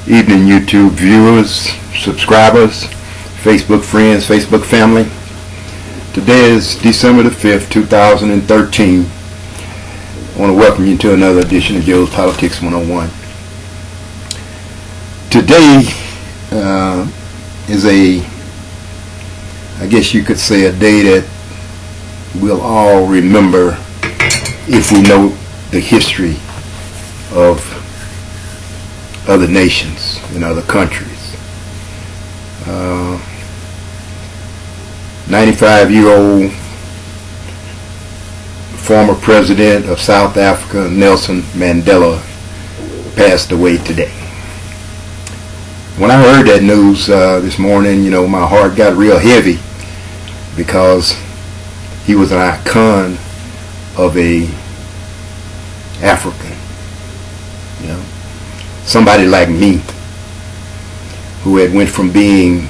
Evening, YouTube viewers, subscribers, Facebook friends, Facebook family. Today is December the 5th, 2013. I want to welcome you to another edition of Joe's Politics 101. Today is I guess you could say, a day that we'll all remember if we know the history of other nations and other countries. 95-year-old former president of South Africa, Nelson Mandela, passed away today. When I heard that news this morning, my heart got real heavy, because he was an icon of a African, somebody like me, who had went from being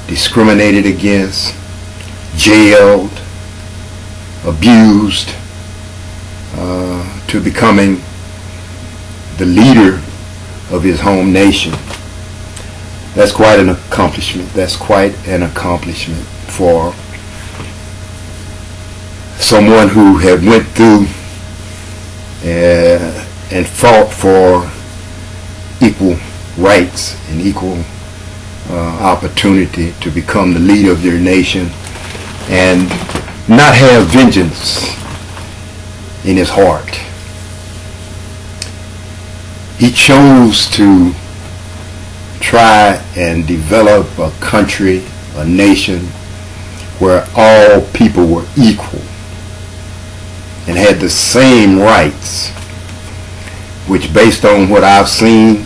discriminated against, jailed, abused, to becoming the leader of his home nation. That's quite an accomplishment. That's quite an accomplishment for someone who had went through and fought for equal rights and equal opportunity to become the leader of their nation and not have vengeance in his heart. He chose to try and develop a country, a nation, where all people were equal and had the same rights, which, based on what I've seen,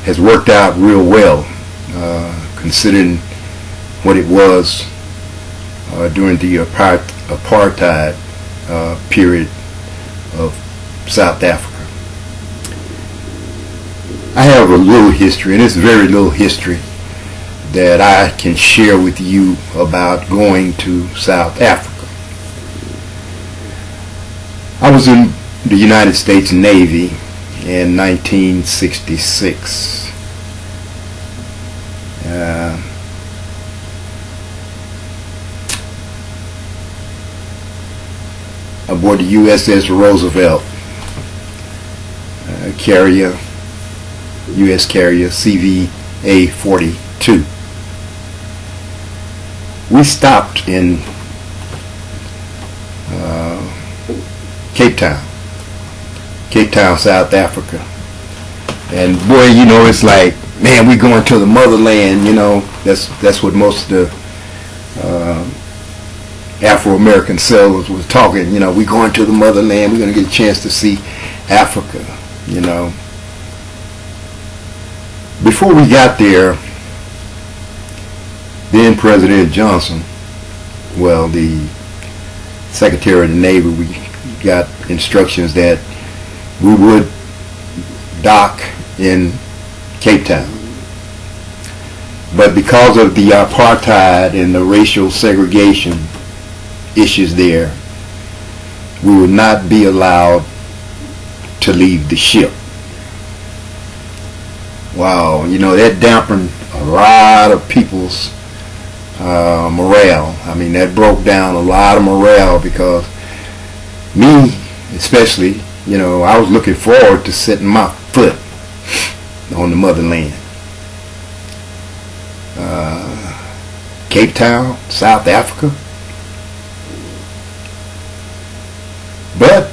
has worked out real well, considering what it was during the apartheid period of South Africa. I have a little history, and it's very little history, that I can share with you about going to South Africa. I was in the United States Navy in 1966. Aboard the USS Roosevelt, carrier, U.S. carrier CVA-42. We stopped in Cape Town, South Africa. And boy, it's like, man, we going to the motherland. That's what most of the Afro-American sailors was talking. We going to the motherland. We're going to get a chance to see Africa. Before we got there, then President Johnson, the Secretary of the Navy, we got instructions that we would dock in Cape Town. But because of the apartheid and the racial segregation issues there, we would not be allowed to leave the ship. Wow, that dampened a lot of people's morale. That broke down a lot of morale, because me especially, I was looking forward to setting my foot on the motherland. Cape Town, South Africa. But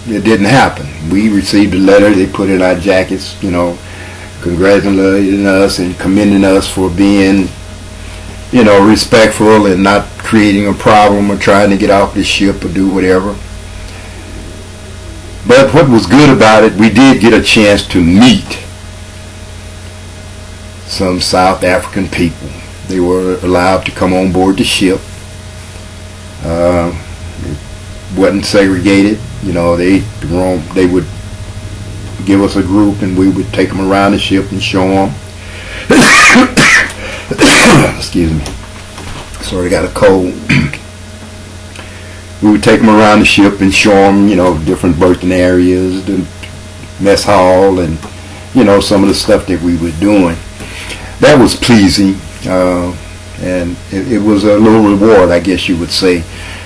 it didn't happen. We received a letter. They put in our jackets, congratulating us and commending us for being, respectful and not creating a problem or trying to get off the ship or do whatever. But what was good about it, we did get a chance to meet some South African people. They were allowed to come on board the ship. It wasn't segregated. They would give us a group, and we would take them around the ship and show them. Excuse me. Sorry, I got a cold. We would take them around the ship and show them, different berthing areas, the mess hall and, you know, some of the stuff that we were doing. That was pleasing, and it was a little reward, I guess you would say,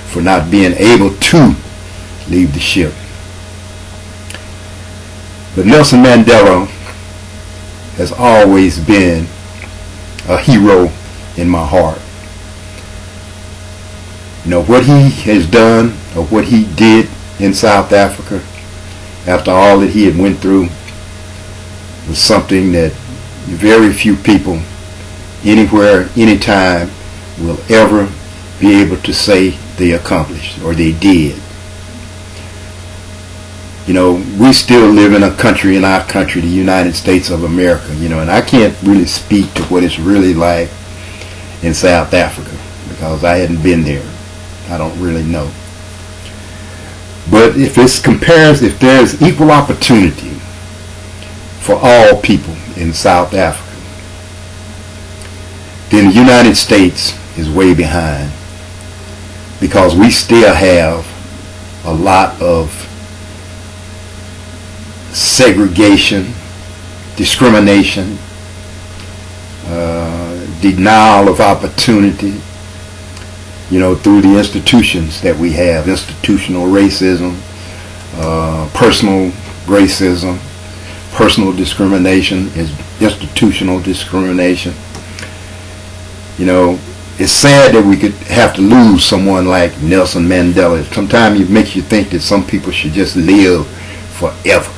for not being able to leave the ship. But Nelson Mandela has always been a hero in my heart. You know, what he has done, or what he did in South Africa after all that he had went through, was something that very few people anywhere, anytime will ever be able to say they accomplished or they did. You know, we still live in a country, in our country, the United States of America, you know, and I can't really speak to what it's really like in South Africa because I hadn't been there. I don't really know. But if there's equal opportunity for all people in South Africa, then the United States is way behind, because we still have a lot of segregation, discrimination, denial of opportunity, you know, through the institutions that we have. Institutional racism, personal racism, personal discrimination is institutional discrimination. You know, it's sad that we could have to lose someone like Nelson Mandela. Sometimes it makes you think that some people should just live forever,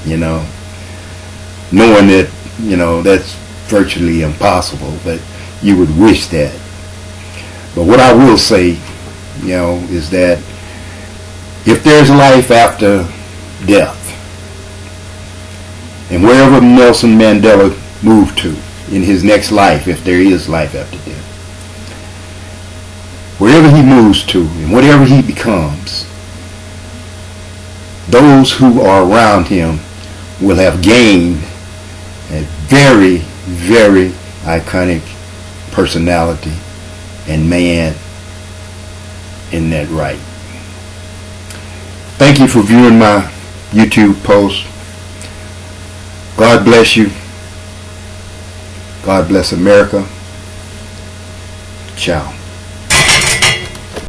you know, knowing that, you know, that's virtually impossible, but you would wish that. But what I will say, you know, is that if there's life after death, and wherever Nelson Mandela moved to in his next life, if there is life after death, wherever he moves to and whatever he becomes, those who are around him will have gained a very, very iconic personality and man in that right. Thank you for viewing my YouTube post. God bless you. God bless America. Ciao.